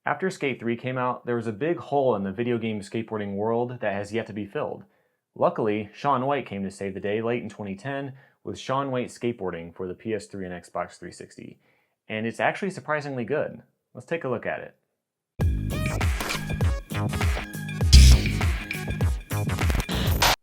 After Skate 3 came out, there was a big hole in the video game skateboarding world that has yet to be filled. Luckily, Shaun White came to save the day late in 2010 with Shaun White Skateboarding for the PS3 and Xbox 360. And it's actually surprisingly good. Let's take a look at it.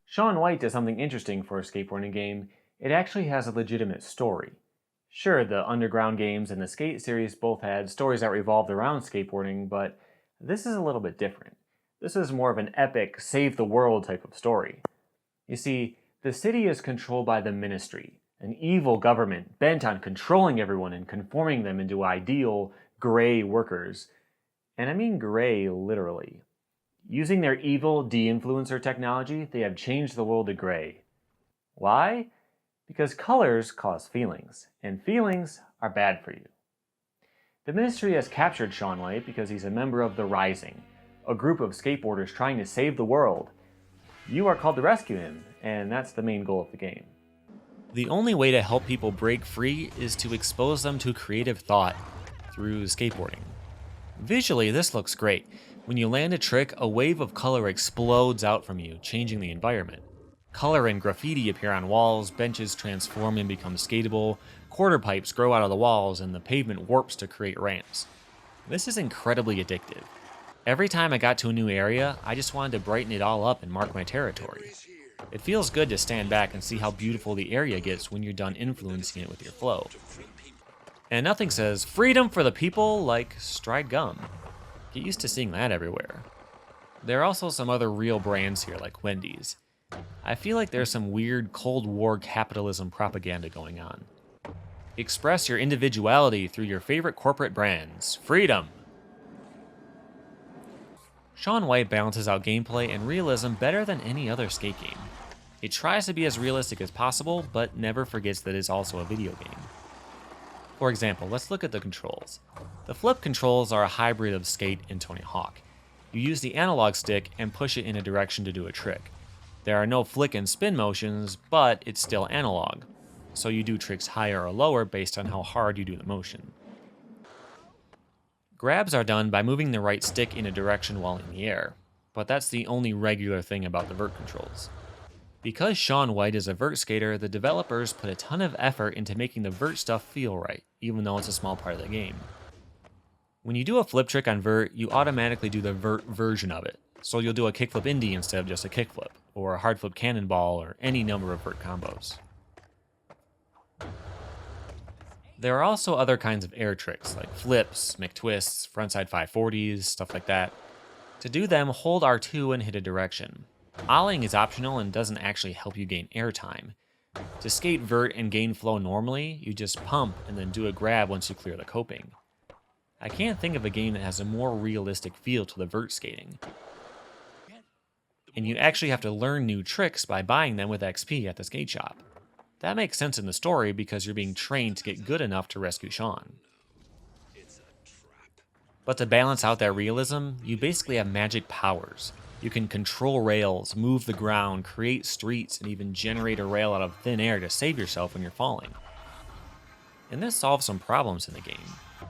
Shaun White does something interesting for a skateboarding game. It actually has a legitimate story. Sure, the Underground games and the Skate series both had stories that revolved around skateboarding, but this is a little bit different. This is more of an epic, save the world type of story. You see, the city is controlled by the Ministry, an evil government bent on controlling everyone and conforming them into ideal, gray workers. And I mean gray literally. Using their evil de-influencer technology, they have changed the world to gray. Why? Because colors cause feelings, and feelings are bad for you. The Ministry has captured Shaun White because he's a member of the Rising, a group of skateboarders trying to save the world. You are called to rescue him, and that's the main goal of the game. The only way to help people break free is to expose them to creative thought through skateboarding. Visually, this looks great. When you land a trick, a wave of color explodes out from you, changing the environment. Color and graffiti appear on walls, benches transform and become skatable, quarter pipes grow out of the walls, and the pavement warps to create ramps. This is incredibly addictive. Every time I got to a new area, I just wanted to brighten it all up and mark my territory. It feels good to stand back and see how beautiful the area gets when you're done influencing it with your flow. And nothing says freedom for the people like Stride Gum. Get used to seeing that everywhere. There are also some other real brands here like Wendy's. I feel like there's some weird Cold War capitalism propaganda going on. Express your individuality through your favorite corporate brands. Freedom! Shaun White balances out gameplay and realism better than any other skate game. It tries to be as realistic as possible, but never forgets that it's also a video game. For example, let's look at the controls. The flip controls are a hybrid of Skate and Tony Hawk. You use the analog stick and push it in a direction to do a trick. There are no flick and spin motions, but it's still analog, so you do tricks higher or lower based on how hard you do the motion. Grabs are done by moving the right stick in a direction while in the air, but that's the only regular thing about the vert controls. Because Shaun White is a vert skater, the developers put a ton of effort into making the vert stuff feel right, even though it's a small part of the game. When you do a flip trick on vert, you automatically do the vert version of it, so you'll do a kickflip indie instead of just a kickflip, or a hard flip cannonball, or any number of vert combos. There are also other kinds of air tricks, like flips, McTwists, frontside 540s, stuff like that. To do them, hold R2 and hit a direction. Ollieing is optional and doesn't actually help you gain air time. To skate vert and gain flow normally, you just pump and then do a grab once you clear the coping. I can't think of a game that has a more realistic feel to the vert skating. And you actually have to learn new tricks by buying them with XP at the skate shop. That makes sense in the story because you're being trained to get good enough to rescue Shaun. But to balance out that realism, you basically have magic powers. You can control rails, move the ground, create streets, and even generate a rail out of thin air to save yourself when you're falling. And this solves some problems in the game.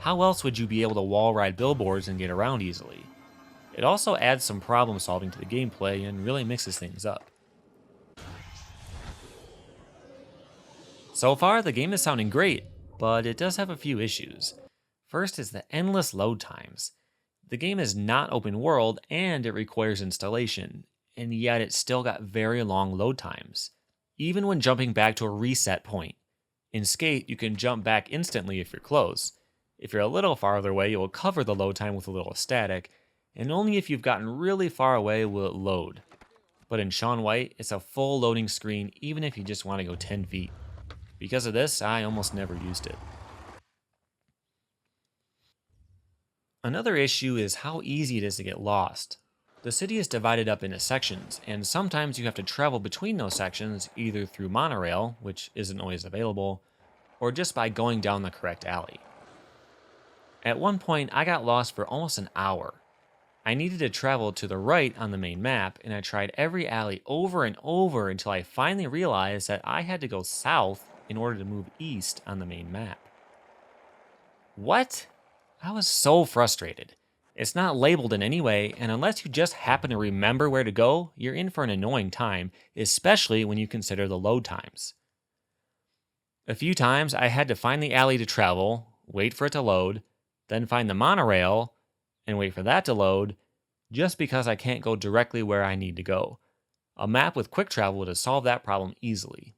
How else would you be able to wall ride billboards and get around easily? It also adds some problem solving to the gameplay and really mixes things up. So far, the game is sounding great, but it does have a few issues. First is the endless load times. The game is not open world and it requires installation, and yet it's still got very long load times, even when jumping back to a reset point. In Skate, you can jump back instantly if you're close. If you're a little farther away, it will cover the load time with a little static, and only if you've gotten really far away will it load. But in Shaun White, it's a full loading screen even if you just want to go 10 feet. Because of this, I almost never used it. Another issue is how easy it is to get lost. The city is divided up into sections, and sometimes you have to travel between those sections either through monorail, which isn't always available, or just by going down the correct alley. At one point, I got lost for almost an hour. I needed to travel to the right on the main map, and I tried every alley over and over until I finally realized that I had to go south in order to move east on the main map. What? I was so frustrated. It's not labeled in any way, and unless you just happen to remember where to go, you're in for an annoying time, especially when you consider the load times. A few times I had to find the alley to travel, wait for it to load, then find the monorail, and wait for that to load, just because I can't go directly where I need to go. A map with quick travel would have solved that problem easily.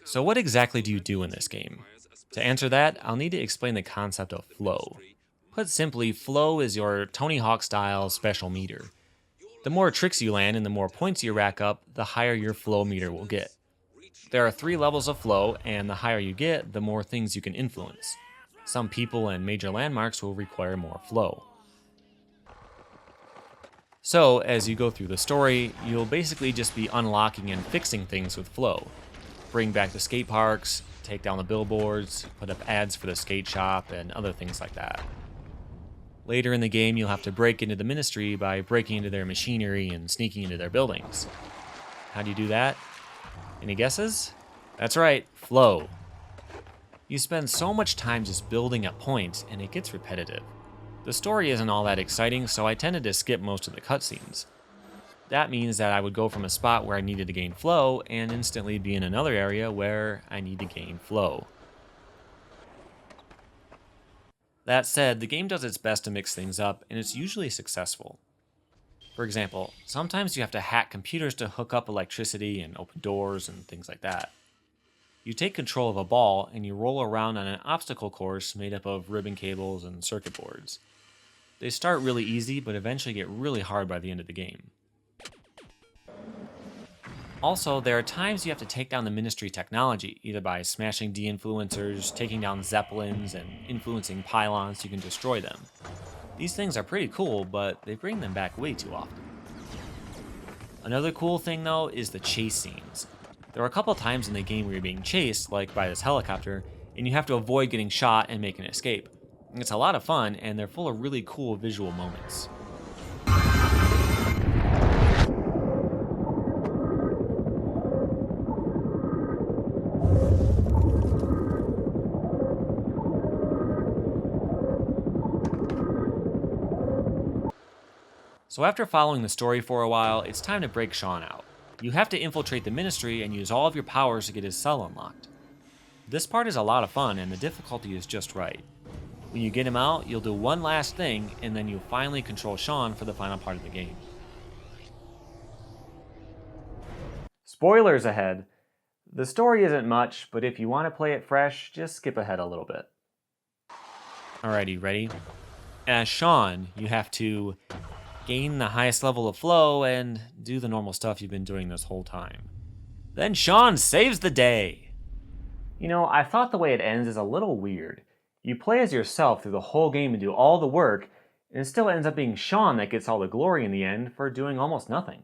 So, what exactly do you do in this game? To answer that, I'll need to explain the concept of flow. Put simply, flow is your Tony Hawk style special meter. The more tricks you land and the more points you rack up, the higher your flow meter will get. There are 3 levels of flow, and the higher you get, the more things you can influence. Some people and major landmarks will require more flow. So, as you go through the story, you'll basically just be unlocking and fixing things with flow. Bring back the skate parks, take down the billboards, put up ads for the skate shop, and other things like that. Later in the game, you'll have to break into the ministry by breaking into their machinery and sneaking into their buildings. How do you do that? Any guesses? That's right, flow. You spend so much time just building up points, and it gets repetitive. The story isn't all that exciting, so I tended to skip most of the cutscenes. That means that I would go from a spot where I needed to gain flow and instantly be in another area where I need to gain flow. That said, the game does its best to mix things up, and it's usually successful. For example, sometimes you have to hack computers to hook up electricity and open doors and things like that. You take control of a ball and you roll around on an obstacle course made up of ribbon cables and circuit boards. They start really easy, but eventually get really hard by the end of the game. Also, there are times you have to take down the Ministry technology, either by smashing de-influencers, taking down zeppelins, and influencing pylons so you can destroy them. These things are pretty cool, but they bring them back way too often. Another cool thing, though, is the chase scenes. There are a couple times in the game where you're being chased, like by this helicopter, and you have to avoid getting shot and make an escape. It's a lot of fun, and they're full of really cool visual moments. So after following the story for a while, it's time to break Shaun out. You have to infiltrate the Ministry and use all of your powers to get his cell unlocked. This part is a lot of fun, and the difficulty is just right. When you get him out, you'll do one last thing, and then you'll finally control Shaun for the final part of the game. Spoilers ahead. The story isn't much, but if you want to play it fresh, just skip ahead a little bit. Alrighty, ready? As Shaun, you have to gain the highest level of flow and do the normal stuff you've been doing this whole time. Then Shaun saves the day. You know, I thought the way it ends is a little weird. You play as yourself through the whole game and do all the work, and it still ends up being Shaun that gets all the glory in the end for doing almost nothing.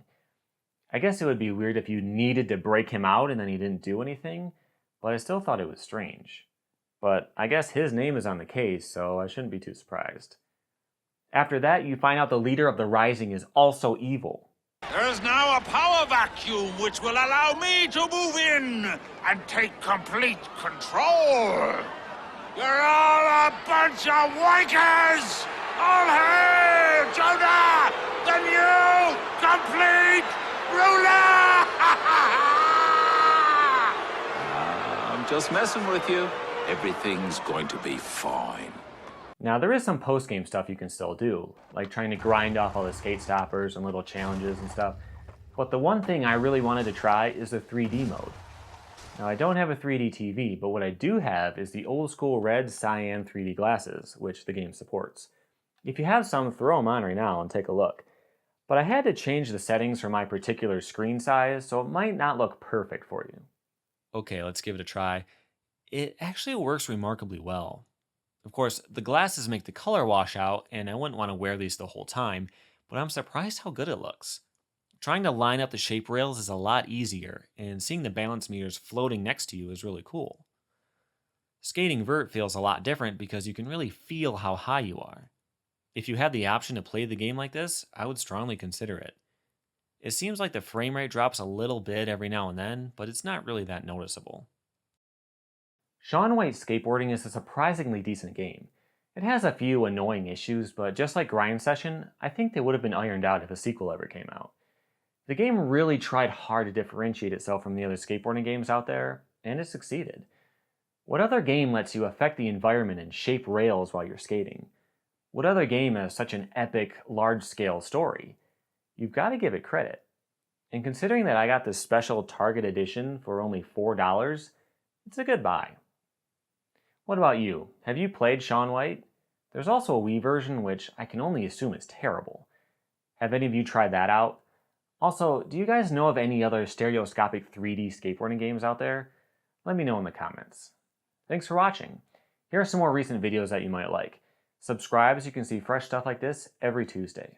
I guess it would be weird if you needed to break him out and then he didn't do anything, but I still thought it was strange. But I guess his name is on the case, so I shouldn't be too surprised. After that, you find out the leader of the Rising is also evil. There is now a power vacuum which will allow me to move in and take complete control. You're all a bunch of wankers! All hail Jonah, the new complete ruler! I'm just messing with you. Everything's going to be fine. Now, there is some post-game stuff you can still do, like trying to grind off all the skate stoppers and little challenges and stuff. But the one thing I really wanted to try is the 3D mode. Now, I don't have a 3D TV, but what I do have is the old school red cyan 3D glasses, which the game supports. If you have some, throw them on right now and take a look. But I had to change the settings for my particular screen size, so it might not look perfect for you. Okay, let's give it a try. It actually works remarkably well. Of course, the glasses make the color wash out, and I wouldn't want to wear these the whole time, but I'm surprised how good it looks. Trying to line up the shape rails is a lot easier, and seeing the balance meters floating next to you is really cool. Skating vert feels a lot different because you can really feel how high you are. If you had the option to play the game like this, I would strongly consider it. It seems like the frame rate drops a little bit every now and then, but it's not really that noticeable. Shaun White Skateboarding is a surprisingly decent game, It has a few annoying issues, but just like Grind Session, I think they would have been ironed out if a sequel ever came out. The game really tried hard to differentiate itself from the other skateboarding games out there, and it succeeded. What other game lets you affect the environment and shape rails while you're skating? What other game has such an epic, large-scale story? You've got to give it credit. And considering that I got this special Target edition for only $4, it's a good buy. What about you? Have you played Shaun White? There's also a Wii version, which I can only assume is terrible. Have any of you tried that out? Also, do you guys know of any other stereoscopic 3D skateboarding games out there? Let me know in the comments. Thanks for watching. Here are some more recent videos that you might like. Subscribe so you can see fresh stuff like this every Tuesday.